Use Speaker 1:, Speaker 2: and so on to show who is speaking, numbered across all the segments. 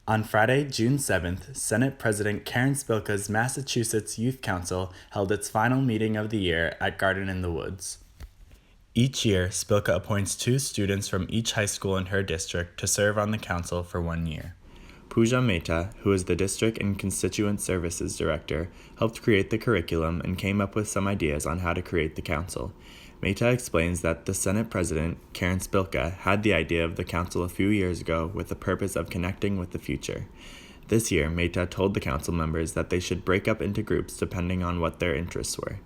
Speaker 1: On Friday, June 7th, Senate President Karen Spilka's Massachusetts Youth Council held its final meeting of the year at Garden in the Woods. Each year, Spilka appoints 2 students from each high school in her district to serve on the council for 1 year. Pooja Mehta, who is the District and Constituent Services Director, helped create the curriculum and came up with some ideas on how to create the council. Mehta explains that the Senate President, Karen Spilka, had the idea of the council a few years ago with the purpose of connecting with the future. This year, Mehta told the council members that they should break up into groups depending on what their interests were.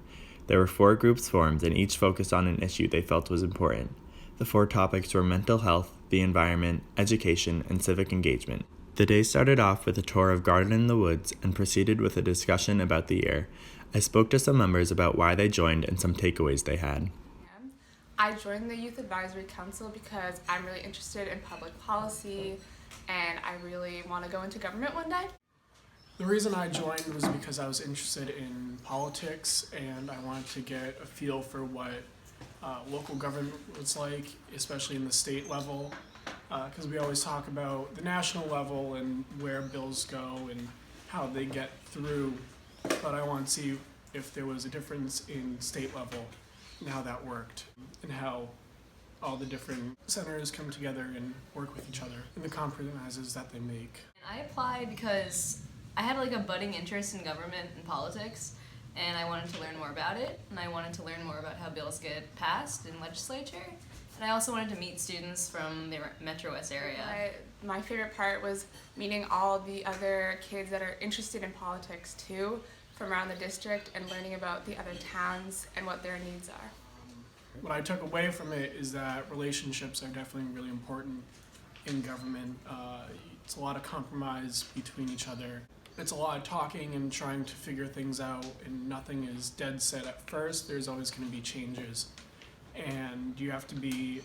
Speaker 1: There were 4 groups formed, and each focused on an issue they felt was important. The 4 topics were mental health, the environment, education, and civic engagement. The day started off with a tour of Garden in the Woods and proceeded with a discussion about the year. I spoke to some members about why they joined and some takeaways they had.
Speaker 2: I joined the Youth Advisory Council because I'm really interested in public policy and I really want to go into government one day.
Speaker 3: The reason I joined was because I was interested in politics and I wanted to get a feel for what local government was like, especially in the state level, because we always talk about the national level and where bills go and how they get through, but I want to see if there was a difference in state level and how that worked and how all the different senators come together and work with each other and the compromises that they make.
Speaker 4: I applied because I had a budding interest in government and politics, and I wanted to learn more about it, and I wanted to learn more about how bills get passed in legislature, and I also wanted to meet students from the Metro West area.
Speaker 2: My favorite part was meeting all the other kids that are interested in politics too, from around the district, and learning about the other towns and what their needs are.
Speaker 3: What I took away from it is that relationships are definitely really important in government. It's a lot of compromise between each other. It's a lot of talking and trying to figure things out, and nothing is dead set at first. There's always going to be changes, and you have to be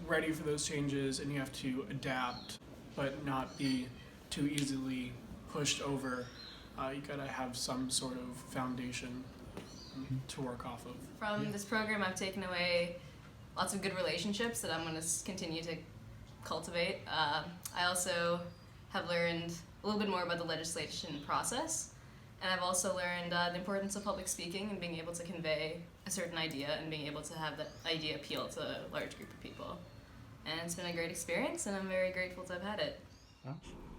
Speaker 3: ready for those changes, and you have to adapt, but not be too easily pushed over. You gotta have some sort of foundation to work off of.
Speaker 4: From this program, I've taken away lots of good relationships that I'm going to continue to cultivate. I also have learned a little bit more about the legislation process, and I've also learned the importance of public speaking and being able to convey a certain idea and being able to have that idea appeal to a large group of people. And it's been a great experience, and I'm very grateful to have had it.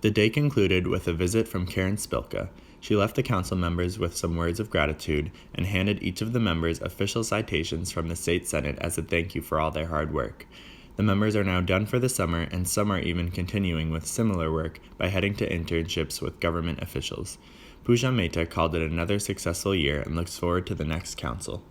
Speaker 1: The day concluded with a visit from Karen Spilka. She left the council members with some words of gratitude and handed each of the members official citations from the state senate as a thank you for all their hard work. The members are now done for the summer, and some are even continuing with similar work by heading to internships with government officials. Pooja Mehta called it another successful year and looks forward to the next council.